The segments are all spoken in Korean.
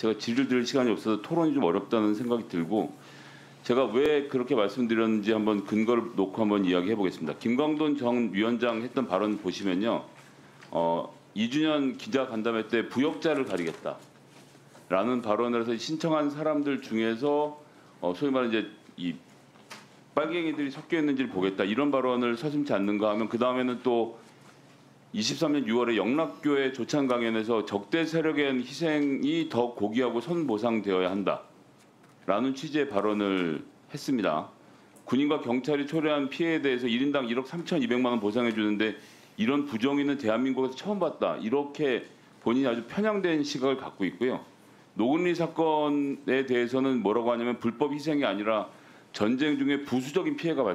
제가 질의를 드릴 시간이 없어서 토론이 좀 어렵다는 생각이 들고 제가 왜 그렇게 말씀드렸는지 한번 근거를 놓고 한번 이야기해 보겠습니다. 김광돈 전 위원장 했던 발언 보시면요. 2주년 기자간담회 때 부역자를 가리겠다라는 발언을 해서 신청한 사람들 중에서 소위 말하는 이제 이 빨갱이들이 섞여 있는지를 보겠다 이런 발언을 서슴지 않는가 하면 그 다음에는 또 23년 6월에 영락교회 조찬 강연에서 적대 세력에 의한 희생이 더 고귀하고 선보상되어야 한다라는 취지의 발언을 했습니다. 군인과 경찰이 초래한 피해에 대해서 1인당 1억 3,200만 원 보상해 주는데 이런 부정의는 대한민국에서 처음 봤다. 이렇게 본인이 아주 편향된 시각을 갖고 있고요. 노근리 사건에 대해서는 뭐라고 하냐면 불법 희생이 아니라 전쟁 중에 부수적인 피해가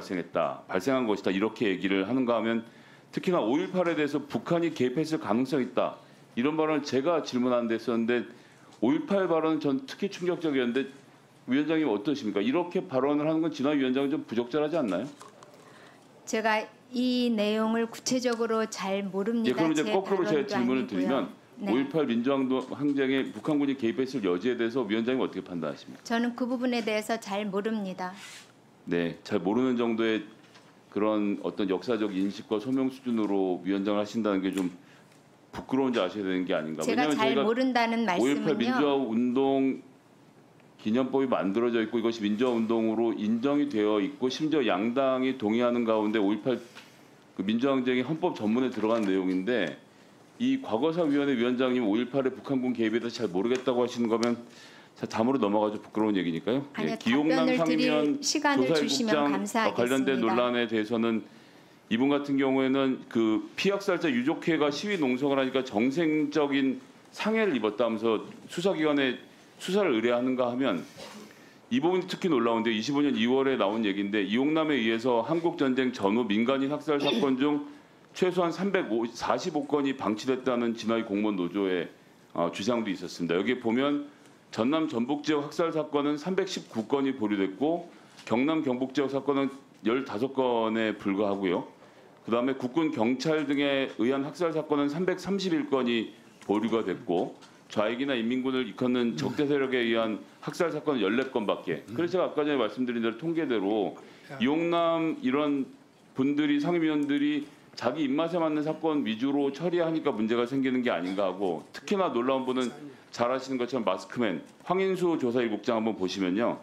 발생한 것이다. 이렇게 얘기를 하는가 하면 특히나 5.18에 대해서 북한이 개입했을 가능성이 있다. 이런 발언을 제가 질문한 데 했었는데 5.18 발언은 전 특히 충격적이었는데 위원장님 어떠십니까? 이렇게 발언을 하는 건 진화 위원장은 좀 부적절하지 않나요? 제가 이 내용을 구체적으로 잘 모릅니다. 예, 그럼 이제 거꾸로 제 질문을 드리면 네. 5.18 민주항쟁에 북한군이 개입했을 여지에 대해서 위원장님 어떻게 판단하십니까? 저는 그 부분에 대해서 잘 모릅니다. 네, 잘 모르는 정도의 그런 어떤 역사적 인식과 소명 수준으로 위원장을 하신다는 게 좀 부끄러운지 아셔야 되는 게 아닌가. 제가 잘 모른다는 5.18 민주화 말씀은요. 운동 기념법이 만들어져 있고 이것이 민주화 운동으로 인정이 되어 있고 심지어 양당이 동의하는 가운데 5.18 그 민주항쟁이 헌법 전문에 들어간 내용인데 이 과거사위원회 위원장님 5.18에 북한군 개입에 대해서 잘 모르겠다고 하시는 거면 다음으로 넘어가죠. 부끄러운 얘기니까요. 아니요, 기용남 답변을 상임위원 드릴 시간을 주시면 감사하겠습니다. 관련된 논란에 대해서는 이분 같은 경우에는 그 피학살자 유족회가 시위 농성을 하니까 정생적인 상해를 입었다면서 수사기관에 수사를 의뢰하는가 하면 이 부분이 특히 놀라운데 25년 2월에 나온 얘기인데 이용남에 의해서 한국전쟁 전후 민간인 학살 사건 중 최소한 345건이 방치됐다는 진화의 공무원 노조의 주장도 있었습니다. 여기 보면 전남 전북 지역 학살 사건은 319건이 보류됐고 경남 경북 지역 사건은 15건에 불과하고요. 그다음에 국군 경찰 등에 의한 학살 사건은 331건이 보류가 됐고 좌익이나 인민군을 일컫는 적대 세력에 의한 학살 사건은 14건밖에. 그래서 제가 아까 전에 말씀드린 대로 통계대로 이용남 이런 분들이 상임위원들이 자기 입맛에 맞는 사건 위주로 처리하니까 문제가 생기는 게 아닌가 하고 특히나 놀라운 분은 잘 아시는 것처럼 마스크맨 황인수 조사일국장 한번 보시면요.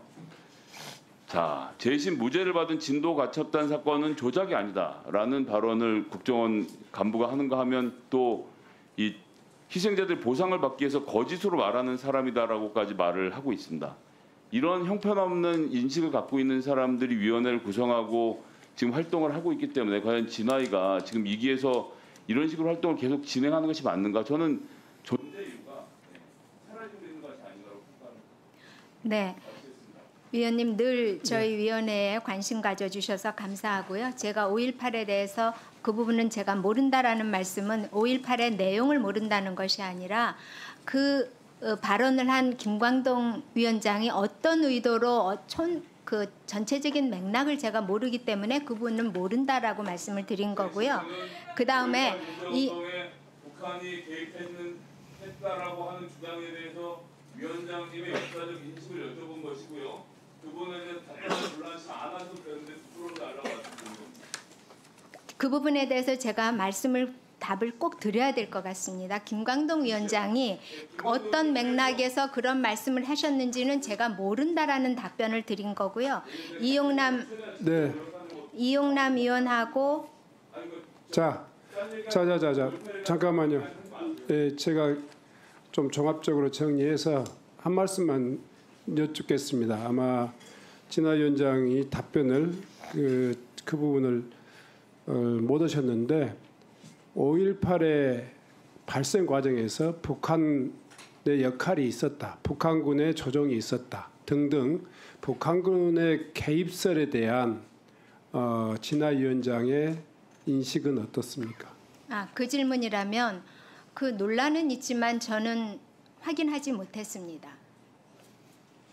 자, 재심 무죄를 받은 진도 가첩단 사건은 조작이 아니다라는 발언을 국정원 간부가 하는가 하면 또 이 희생자들 보상을 받기 위해서 거짓으로 말하는 사람이다라고까지 말을 하고 있습니다. 이런 형편없는 인식을 갖고 있는 사람들이 위원회를 구성하고 지금 활동을 하고 있기 때문에 과연 진화위가 지금 이 기에서 이런 식으로 활동을 계속 진행하는 것이 맞는가? 저는 존재 이유가 사라지고 있는 것이 아닌가라고 생각합니다. 네. 위원님 늘 저희 위원회에 관심 가져주셔서 감사하고요. 제가 5.18에 대해서 그 부분은 제가 모른다라는 말씀은 5.18의 내용을 모른다는 것이 아니라 그 발언을 한 김광동 위원장이 어떤 의도로 그 전체적인 맥락을 제가 모르기 때문에 그 부분은 모른다라고 말씀을 드린 거고요. 그 다음에 이 북한이 개입했다라고 하는 주장에 대해서 위원장님의 역사적 인식을 여쭤본 것이고요. 그분에 대한 답변을 불란치 않아서 그런데 부끄러워 달라고 하셨습니다. 그 부분에 대해서 제가 답을 꼭 드려야 될 것 같습니다. 김광동 위원장이 어떤 맥락에서 그런 말씀을 하셨는지는 제가 모른다라는 답변을 드린 거고요. 이용남 의원하고 잠깐만요. 네, 제가 좀 종합적으로 정리해서 한 말씀만 여쭙겠습니다. 아마 진화 위원장이 답변을 그 부분을 못 하셨는데 5.18의 발생 과정에서 북한의 역할이 있었다, 북한군의 조종이 있었다 등등 북한군의 개입설에 대한 진화 위원장의 인식은 어떻습니까? 그 질문이라면 그 논란은 있지만 저는 확인하지 못했습니다.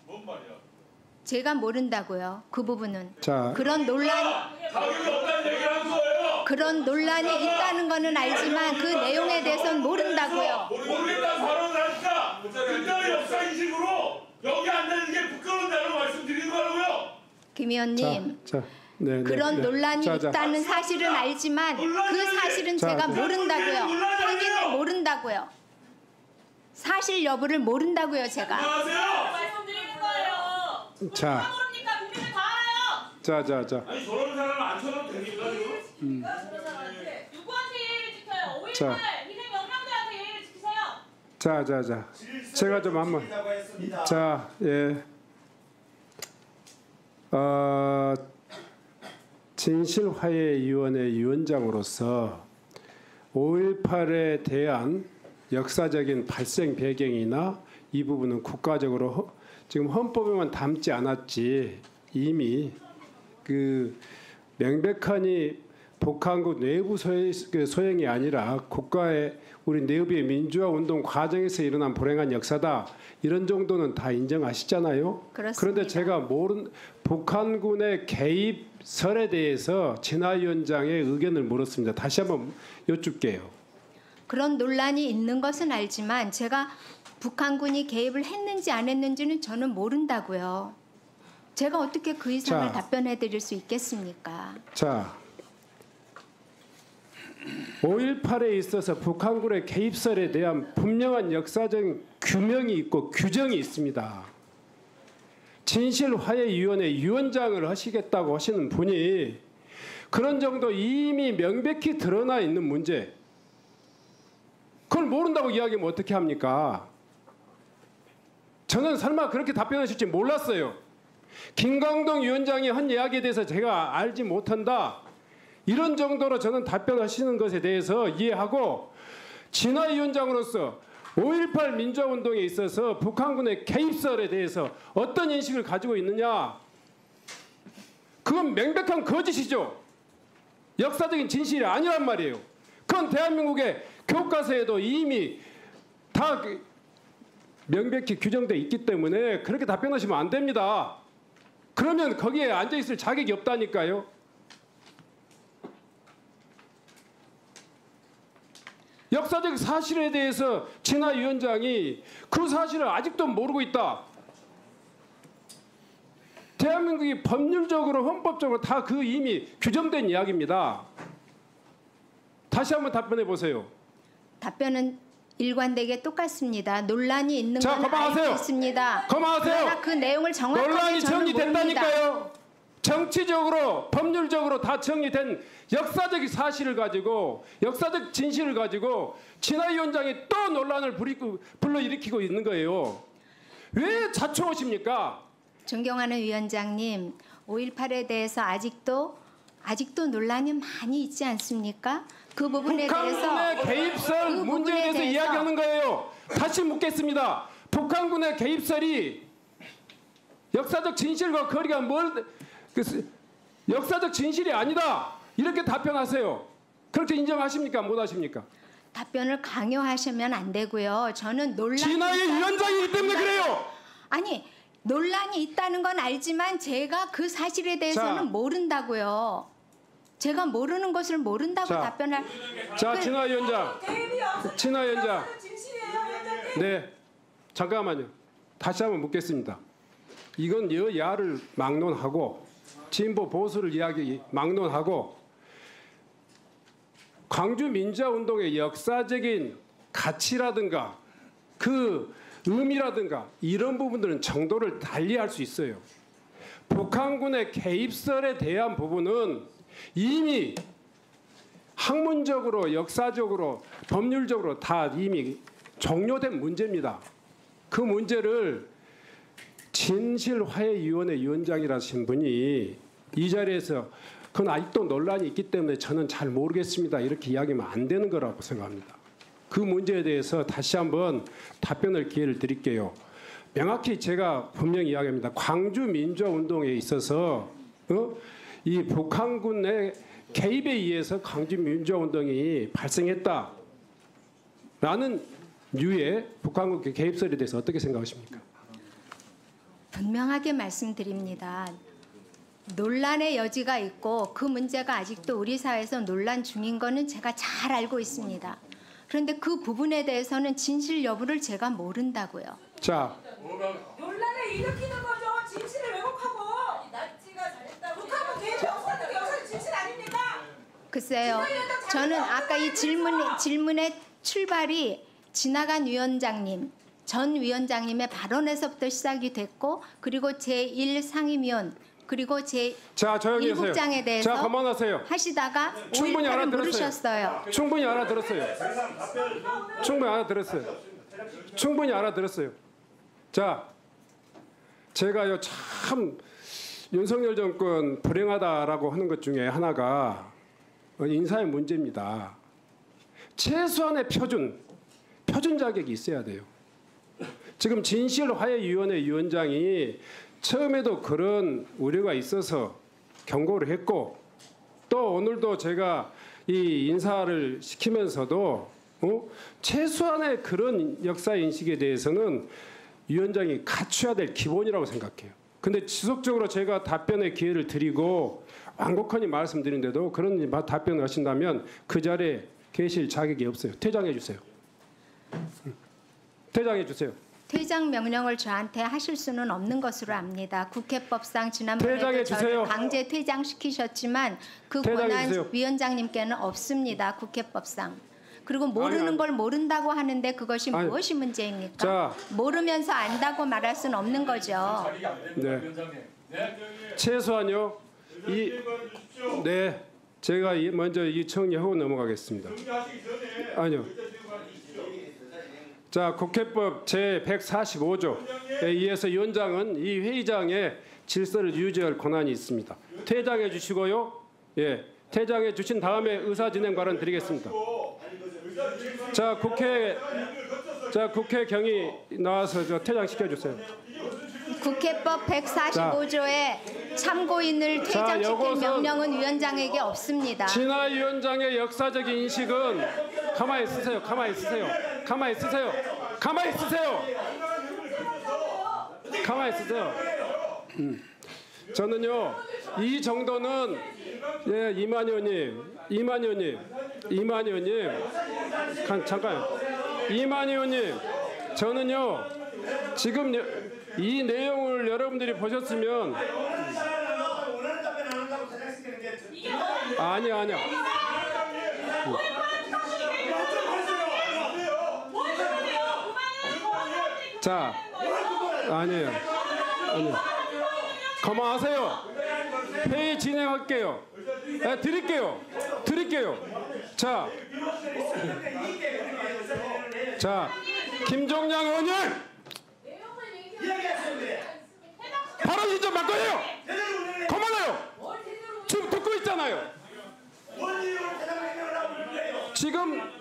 뭔 말이야? 제가 모른다고요. 그 부분은. 자격이 없다는 얘기를 하는 거예요. 그런 논란이 있다는 거는 알지만 그 내용에 대해서는 모른다고요. 모르겠다는 발언을 하니까 근데 역사 인식으로 여기 앉아있는 게 부끄러운다고 말씀드리는 거라고요. 김 의원님, 네, 그런 논란이 자. 있다는 사실은 알지만 그 사실은 자, 제가 네. 모른다고요. 확인을 모른다고요. 사실 여부를 모른다고요, 제가. 안녕하세요. 말씀드리는 거예요. 자. 모릅니까? 국민들 다 알아요. 자. 아니 저런 사람 안 쳐도 됩니까 지금? 누구한테 예의를 지켜요? 5.18 자. 희생 영웅들한테 예의를 지키세요. 자. 제가 좀 한번. 자, 예. 진실화해위원회 위원장으로서 5.18에 대한 역사적인 발생 배경이나 이 부분은 국가적으로 지금 헌법에만 담지 않았지 이미 그 명백하니 북한국 내부 소행이 아니라 국가의 우리 내부의 민주화 운동 과정에서 일어난 불행한 역사다 이런 정도는 다 인정하시잖아요. 그렇습니다. 그런데 제가 북한군의 개입설에 대해서 진화위원장의 의견을 물었습니다. 다시 한번 여쭙게요. 그런 논란이 있는 것은 알지만 제가 북한군이 개입을 했는지 안 했는지는 저는 모른다고요. 제가 어떻게 그 이상을 자. 답변해 드릴 수 있겠습니까? 자, 5.18에 있어서 북한군의 개입설에 대한 분명한 역사적 규명이 있고 규정이 있습니다. 진실화해위원회 위원장을 하시겠다고 하시는 분이 그런 정도 이미 명백히 드러나 있는 문제 그걸 모른다고 이야기하면 어떻게 합니까? 저는 설마 그렇게 답변하실지 몰랐어요. 김광동 위원장이 한 이야기에 대해서 제가 알지 못한다. 이런 정도로 저는 답변하시는 것에 대해서 이해하고 진화위원장으로서 5.18 민주화운동에 있어서 북한군의 개입설에 대해서 어떤 인식을 가지고 있느냐. 그건 명백한 거짓이죠. 역사적인 진실이 아니란 말이에요. 그건 대한민국의 교과서에도 이미 다 명백히 규정되어 있기 때문에 그렇게 답변하시면 안 됩니다. 그러면 거기에 앉아있을 자격이 없다니까요. 역사적 사실에 대해서 진화위원장이 그 사실을 아직도 모르고 있다. 대한민국이 법률적으로 헌법적으로 다 그 이미 규정된 이야기입니다. 다시 한번 답변해 보세요. 답변은 일관되게 똑같습니다. 논란이 있는 자, 건 그만하세요. 알고 있습니다. 그만하세요. 그러나 그 내용을 정확하게 논란이 저는 모릅니다. 정리됐다니까요. 정치적으로 법률적으로 다 정리된 역사적 사실을 가지고 역사적 진실을 가지고 진화위원장이 또 논란을 불러일으키고 있는 거예요. 왜 자초하십니까? 존경하는 위원장님, 5.18에 대해서 아직도 논란이 많이 있지 않습니까? 그 부분에 대해서 북한군의 개입설 그 문제에 부분에 대해서 이야기하는 거예요. 다시 묻겠습니다. 북한군의 개입설이 역사적 진실과 거리가 역사적 진실이 아니다. 이렇게 답변하세요. 그렇게 인정하십니까? 못하십니까? 답변을 강요하시면 안 되고요. 저는 논란이 진화의 위원장이기 때문에 그래요. 아니 논란이 있다는 건 알지만 제가 그 사실에 대해서는 자. 모른다고요. 제가 모르는 것을 모른다고 자. 답변할. 자, 진화위원장. 진화위원장. 진실이에요, 위원장님. 네, 잠깐만요. 다시 한번 묻겠습니다. 이건 여야를 막론하고 진보 보수를 이야기 막론하고 광주 민주화운동의 역사적인 가치라든가 그 의미라든가 이런 부분들은 정도를 달리할 수 있어요. 북한군의 개입설에 대한 부분은 이미 학문적으로 역사적으로 법률적으로 다 이미 종료된 문제입니다. 그 문제를 진실화해위원회 위원장이라신 분이 이 자리에서 그건 아직도 논란이 있기 때문에 저는 잘 모르겠습니다. 이렇게 이야기하면 안 되는 거라고 생각합니다. 그 문제에 대해서 다시 한번 답변을 기회를 드릴게요. 명확히 제가 분명히 이야기합니다. 광주 민주화운동에 있어서 이 북한군의 개입에 의해서 광주 민주화운동이 발생했다라는 류의 북한군 개입설에 대해서 어떻게 생각하십니까? 분명하게 말씀드립니다. 논란의 여지가 있고 그 문제가 아직도 우리 사회에서 논란 중인 거는 제가 잘 알고 있습니다. 그런데 그 부분에 대해서는 진실 여부를 제가 모른다고요. 자, 논란을 일으키는 거죠. 진실을 왜곡하고. 납치가 잘했다고. 북한은 개입이 없었는데 여기서 진실 아닙니까? 글쎄요. 저는 아까 이 질문의 출발이 지나간 위원장님, 전 위원장님의 발언에서부터 시작이 됐고, 그리고 제1상임위원, 그리고 자, 조용히 하세요. 제1국장에 대해서 자, 그만하세요. 하시다가 충분히 5.18을 알아들었어요. 물으셨어요. 충분히 알아들었어요. 충분히 알아들었어요. 충분히 알아들었어요. 자, 제가요 참 윤석열 정권 불행하다라고 하는 것 중에 하나가 인사의 문제입니다. 최소한의 표준 자격이 있어야 돼요. 지금 진실화해위원회 위원장이 처음에도 그런 우려가 있어서 경고를 했고, 또 오늘도 제가 이 인사를 시키면서도 최소한의 그런 역사 인식에 대해서는 위원장이 갖춰야 될 기본이라고 생각해요. 근데 지속적으로 제가 답변의 기회를 드리고 완곡하니 말씀드리는데도 그런 답변을 하신다면 그 자리에 계실 자격이 없어요. 퇴장해 주세요. 퇴장해 주세요. 퇴장 명령을 저한테 하실 수는 없는 것으로 압니다. 국회법상 지난번에도 퇴장해 주세요. 저를 강제 퇴장시키셨지만 그 퇴장해 권한 주세요. 위원장님께는 없습니다. 국회법상. 그리고 모르는 아니. 걸 모른다고 하는데 그것이 아니. 무엇이 문제입니까? 자. 모르면서 안다고 말할 수는 없는 거죠. 네. 최소한요. 네. 제가 먼저 이 정리하고 넘어가겠습니다. 아니요. 자, 국회법 제145조에 의해서 위원장은 이 회의장의 질서를 유지할 권한이 있습니다. 퇴장해 주시고요. 예. 퇴장해 주신 다음에 의사 진행 발언 드리겠습니다. 자, 국회 경위 나와서 저 퇴장시켜 주세요. 국회법 145조에 참고인을 퇴장시킬 요것은 명령은 위원장에게 없습니다. 진화 위원장의 역사적인 인식은 가만히 있으세요. 가만히 있으세요. 가만히 있으세요. 가만히 있으세요. 가만히 있으세요. 저는요 이 정도는 예 이만 의원님 잠깐 이만 의원님 저는요 지금 이 내용을 여러분들이 보셨으면 아니야. 자, 아니에요. 그만하세요. 회의 진행할게요. 네, 드릴게요. 자, 김종량 의원님, 발언 좀 바꿔요. 그만해요. 지금 듣고 있잖아요.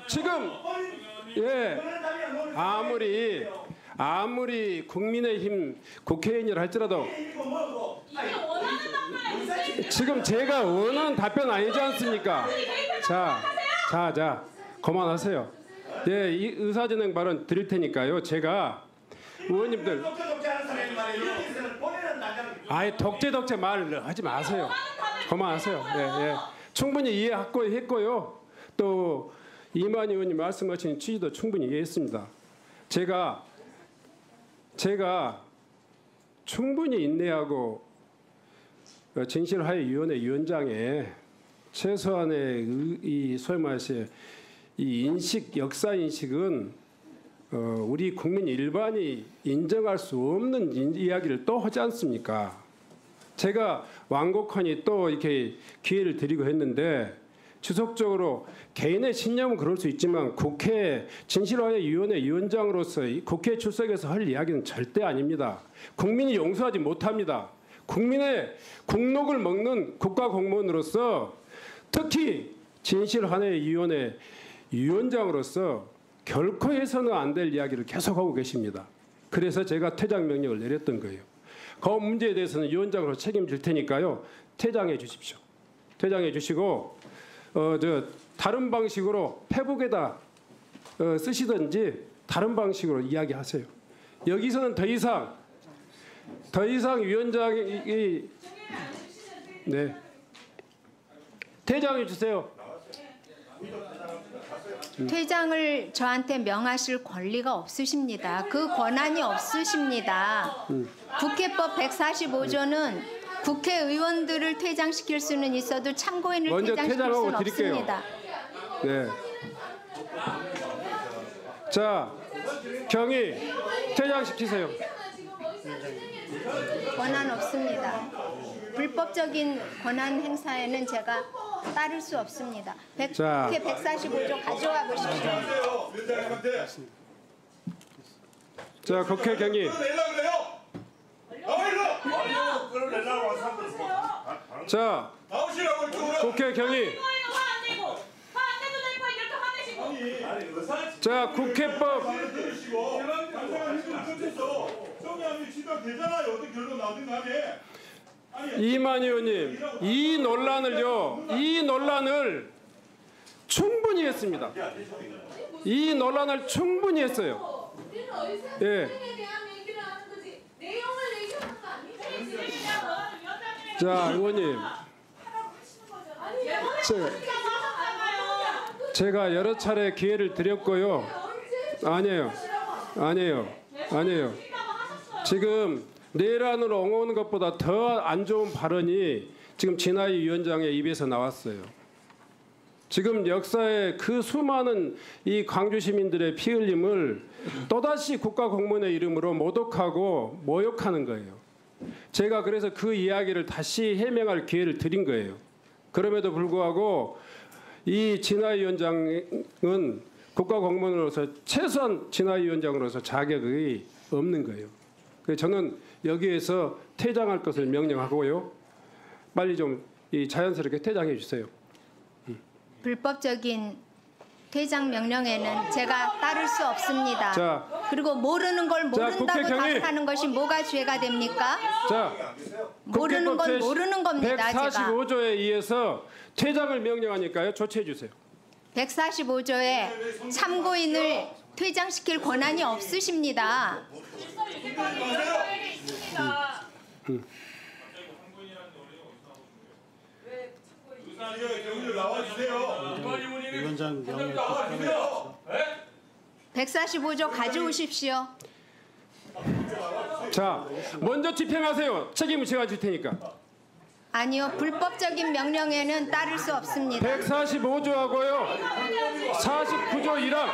지금 예 아무리 국민의힘 국회의원이라 할지라도 지금 제가 원하는 답변 아니지 않습니까? 자 그만하세요. 예, 이 의사진행 발언 드릴 테니까요. 제가 의원님들 아예 독재 말 하지 마세요. 그만하세요. 예. 충분히 이해하고 했고요. 또 이만 의원님 말씀하신 취지도 충분히 이해했습니다. 제가 충분히 인내하고 진실화해위원회 위원장의 최소한의 이 소위 말해서 이 역사 인식은 우리 국민 일반이 인정할 수 없는 이야기를 또 하지 않습니까? 제가 완곡하니 또 이렇게 기회를 드리고 했는데 지속적으로 개인의 신념은 그럴 수 있지만 국회 진실화해위원회 위원장으로서 국회에 출석해서 할 이야기는 절대 아닙니다. 국민이 용서하지 못합니다. 국민의 국록을 먹는 국가공무원으로서 특히 진실화해위원회 위원장으로서 결코 해서는 안 될 이야기를 계속하고 계십니다. 그래서 제가 퇴장 명령을 내렸던 거예요. 그 문제에 대해서는 위원장으로 책임질 테니까요. 퇴장해 주십시오. 퇴장해 주시고 다른 방식으로 페북에다 쓰시든지 다른 방식으로 이야기하세요. 여기서는 더 이상 위원장이 네 퇴장해 주세요. 퇴장을 저한테 명하실 권리가 없으십니다. 그 권한이 없으십니다. 국회법 145조는 국회의원들을 퇴장시킬 수는 있어도 참고인을 먼저 퇴장시킬 퇴장하고 수는 드릴게요. 없습니다. 네. 자, 경위 퇴장시키세요. 권한 없습니다. 불법적인 권한 행사에는 제가 따를 수 없습니다. 자. 국회 145조 가져와 보십시오. 위원장님한테 자, 국회 경위. 내려 그래요. 나와요. 그걸 내려고 와서 자, 나오시라고 이쪽으로. 국회 경위. 자, 국회법. 들으시고 정의하면 지도 되잖아요. 어떤 결론 나든 간에. 이만 의원님, 이 논란을 충분히 했습니다. 이 논란을 충분히 했어요. 예. 자, 의원님. 제가 여러 차례 기회를 드렸고요. 아니에요. 지금 내란을 옹호하는 것보다 더 안 좋은 발언이 지금 진하이 위원장의 입에서 나왔어요. 지금 역사의 그 수많은 이 광주 시민들의 피 흘림을 또다시 국가 공무원의 이름으로 모독하고 모욕하는 거예요. 제가 그래서 그 이야기를 다시 해명할 기회를 드린 거예요. 그럼에도 불구하고 이 진하이 위원장은 국가 공무원으로서 최소한 진하이 위원장으로서 자격이 없는 거예요. 그래서 저는 여기에서 퇴장할 것을 명령하고요. 빨리 좀 이 자연스럽게 퇴장해 주세요. 불법적인 퇴장 명령에는 제가 따를 수 없습니다. 자, 그리고 모르는 걸 모른다고 국회 경위. 답하는 것이 뭐가 죄가 됩니까? 자, 모르는 건 모르는 겁니다. 제가 145조에 의해서 퇴장을 명령하니까요. 조치해 주세요. 145조에 참고인을 퇴장시킬 권한이 없으십니다. 위원장 명예 145조 가져오십시오. 자, 먼저 집행하세요. 책임을 제가 질 테니까. 아니요, 불법적인 명령에는 따를 수 없습니다. 145조하고요. 49조 1항.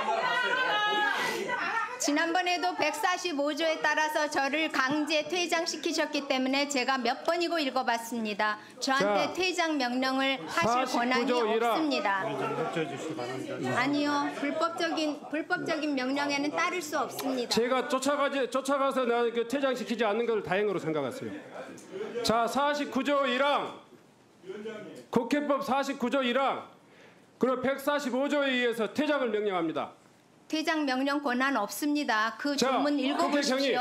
지난번에도 145조에 따라서 저를 강제 퇴장시키셨기 때문에 제가 몇 번이고 읽어봤습니다. 저한테 자, 퇴장 명령을 하실 49조 권한이 1항. 없습니다. 협조해 주시기 바랍니다. 아니요, 불법적인 명령에는 따를 수 없습니다. 제가 쫓아가서 나는 그 퇴장시키지 않는 것을 다행으로 생각했어요. 자, 49조 1항. 국회법 49조 1항. 그리고 145조에 의해서 퇴장을 명령합니다. 퇴장 명령 권한 없습니다. 그 자, 조문 국회 읽어보십시오.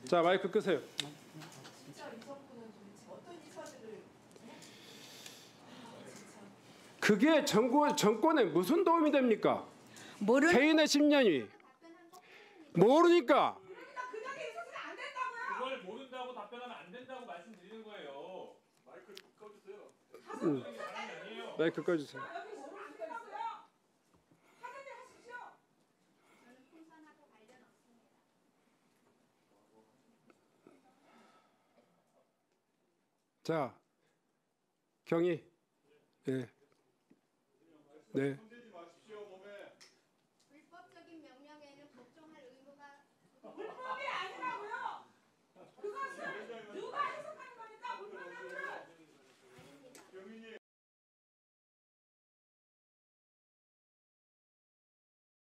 자, 마이크 끄세요. 그게 정권에 무슨 도움이 됩니까? 개인의 심년이 모르니까. 그걸 모른다고 답변하면 안 된다고 말씀드리는 거예요. 마이크 꺼주세요. 마이크 꺼주세요. 자, 경위. 네.